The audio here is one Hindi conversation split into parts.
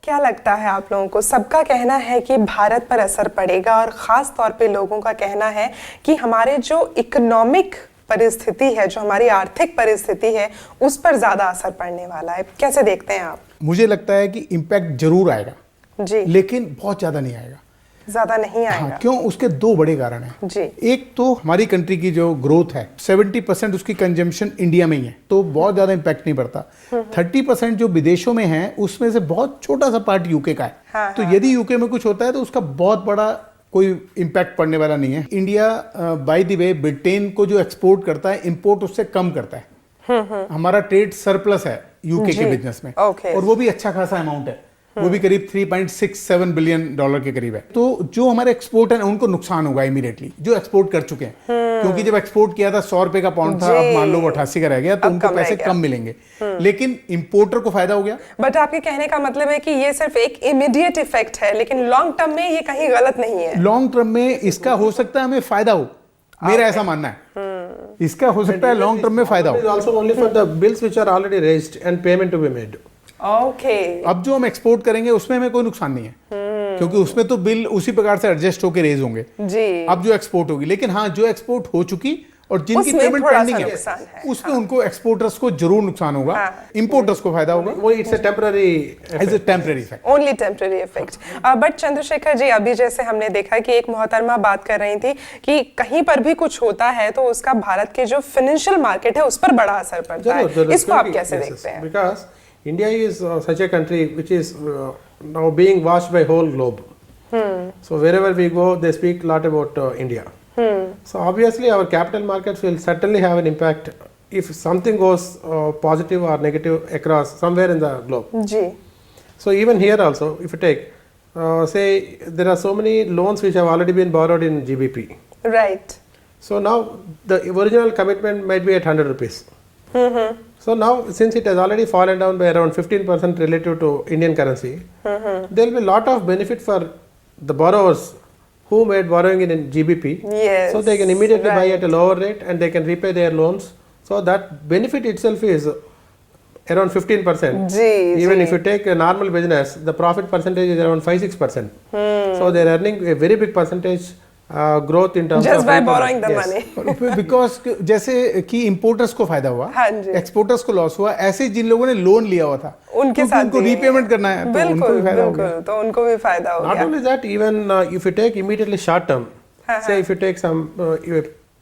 क्या लगता है आप लोगों को? सबका कहना है कि भारत पर असर पड़ेगा और खास तौर पे लोगों का कहना है कि हमारे जो इकोनॉमिक परिस्थिति है, जो हमारी आर्थिक परिस्थिति है, उस पर ज्यादा असर पड़ने वाला है। कैसे देखते हैं आप? मुझे लगता है कि इम्पैक्ट जरूर आएगा जी, लेकिन बहुत ज्यादा नहीं आएगा। ज्यादा नहीं आएगा। हाँ, क्यों? उसके दो बड़े कारण हैं जी। एक तो हमारी कंट्री की जो ग्रोथ है 70% उसकी कंजम्पशन इंडिया में ही है, तो बहुत ज्यादा इम्पैक्ट नहीं पड़ता। 30% जो विदेशों में है उसमें से बहुत छोटा सा पार्ट यूके का है। हाँ, तो यदि यूके में कुछ होता है तो उसका बहुत बड़ा कोई इम्पैक्ट पड़ने वाला नहीं है। India by the way Britain को जो एक्सपोर्ट करता है, इंपोर्ट उससे कम करता है। हमारा ट्रेड सरप्लस है यूके के बिजनेस में, और वो भी अच्छा खासा अमाउंट है, वो भी करीब 3.67 बिलियन डॉलर के करीब है। तो जो हमारे एक्सपोर्ट है उनको नुकसान होगा इमीडिएटली, जो एक्सपोर्ट कर चुके हैं। क्योंकि जब एक्सपोर्ट किया था 100 रुपए का पाउंड था, अब मान लो 88 का रह गया, तो उनको पैसे कम मिलेंगे। लेकिन इंपोर्टर को फायदा हो गया। बट आपके कहने का मतलब है कि ये सिर्फ एक इमीडिएट इफेक्ट है, लेकिन लॉन्ग टर्म में ये कहीं गलत नहीं है। लॉन्ग टर्म में इसका हो सकता है हमें फायदा हो, मेरा ऐसा मानना है। इसका हो सकता है लॉन्ग टर्म में फायदा हो। Also only for the bills which are already raised and payment to be made. Okay. अब जो हम एक्सपोर्ट करेंगे उसमें हमें कोई नुकसान नहीं है, क्योंकि उसमें तो बिल उसी प्रकार से एडजस्ट होकर रेज होंगे जी। अब जो एक्सपोर्ट होगी। लेकिन हाँ, जो एक्सपोर्ट हो चुकी और जिनकी पेमेंट पेंडिंग है उसमें उनको एक्सपोर्टर्स को जरूर नुकसान होगा। इंपोर्टर्स को फायदा होगा। वो it's a temporary effect, only temporary effect. But Chandrashekhar ji, अभी जैसे हमने देखा कि एक मोहतरमा बात कर रही थी कि कहीं पर भी कुछ होता है तो उसका भारत के जो फाइनेंशियल मार्केट है उस पर बड़ा असर पड़ता है। इसको आप कैसे देखते हैं? Because India is such a country which is now being watched by whole globe. So wherever we go, they speak a lot about India. So obviously our capital markets will certainly have an impact if something goes positive or negative across somewhere in the globe. जी। So even here also, if you take, say there are so many loans which have already been borrowed in GBP. Right. So now the original commitment might be at 100 rupees. So now since it has already fallen down by around 15% relative to Indian currency, there will be a lot of benefit for the borrowers who made borrowing in GBP. Yes. So they can immediately buy at a lower rate and they can repay their loans. So that benefit itself is around 15%. Even if you take a normal business, the profit percentage is around 5-6%. So they are earning a very big percentage growth in terms just of by borrowing the money. Because जैसे कि इंपोर्टर्स को फायदा हुआ, एक्सपोर्टर्स को लॉस हुआ, ऐसे जिन लोगों ने लोन लिया हुआ था उनके साथ उनको रीपेमेंट करना है, तो उनको भी फायदा होगा। तो उनको भी फायदा होगा। Not only that, even if you take immediately short term, say if you take some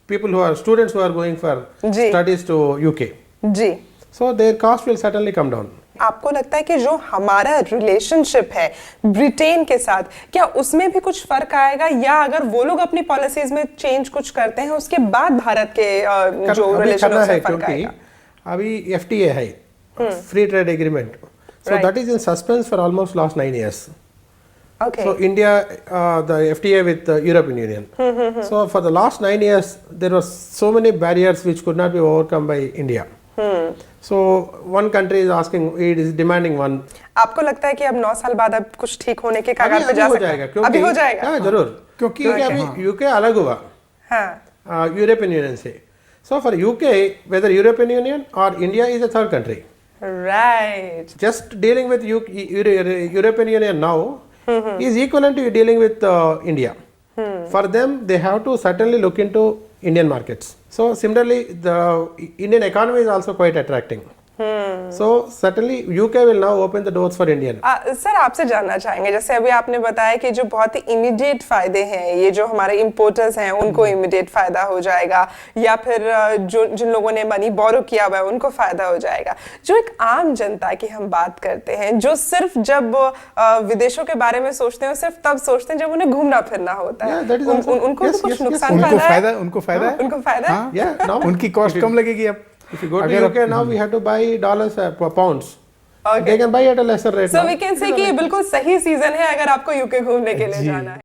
people who are students who are going for studies to UK, ji, so their cost will certainly come down. आपको लगता है कि जो हमारा रिलेशनशिप है ब्रिटेन के साथ, क्या उसमें भी कुछ फर्क आएगा, या अगर वो लोग अपनी पॉलिसीज में चेंज कुछ करते हैं उसके बाद भारत के जो रिलेशन है फर्क आएगा? अभी FTA है, free trade agreement, so that is in suspense for almost last 9 years. Okay. So India, the FTA with the European Union. So for the last 9 years, there were so many barriers which could not be overcome by India. So one country is asking, it is demanding one. आपको लगता है कि अब 9 साल बाद अब कुछ ठीक होने के कगार पे जा सकता है? अभी हो जाएगा। हाँ, जरूर, क्योंकि अभी यूके अलग हुआ यूरोपियन यूनियन से। So for UK, whether European union और India is a third country, right, just dealing with European union now is equivalent to dealing with India. For them, they have to certainly look into Indian markets. So similarly, the Indian economy is also quite attracting. So certainly UK will now open the doors for Indian. Sir, आपसे जानना चाहेंगे, जैसे अभी आपने बताया कि जो बहुत ही इमीडिएट फायदे हैं, ये जो हमारे इंपोर्टर्स हैं उनको इमीडिएट फायदा हो जाएगा, या फिर जो जिन लोगों ने मनी बोरो किया हुआ है उनको फायदा हो जाएगा। जो एक आम जनता की हम बात करते हैं, जो सिर्फ जब विदेशों के बारे में सोचते हैं, सिर्फ तब सोचते हैं जब उन्हें घूमना फिरना होता है, उनको तो कुछ नुकसान फायदा है? उनको फायदा है, उनकी कॉस्ट कम लगेगी। अब if you go to UK now, we have to buy dollars pounds. They can buy at a lesser rate. So we can say कि ये बिल्कुल सही सीजन है अगर आपको यूके घूमने के लिए जाना है।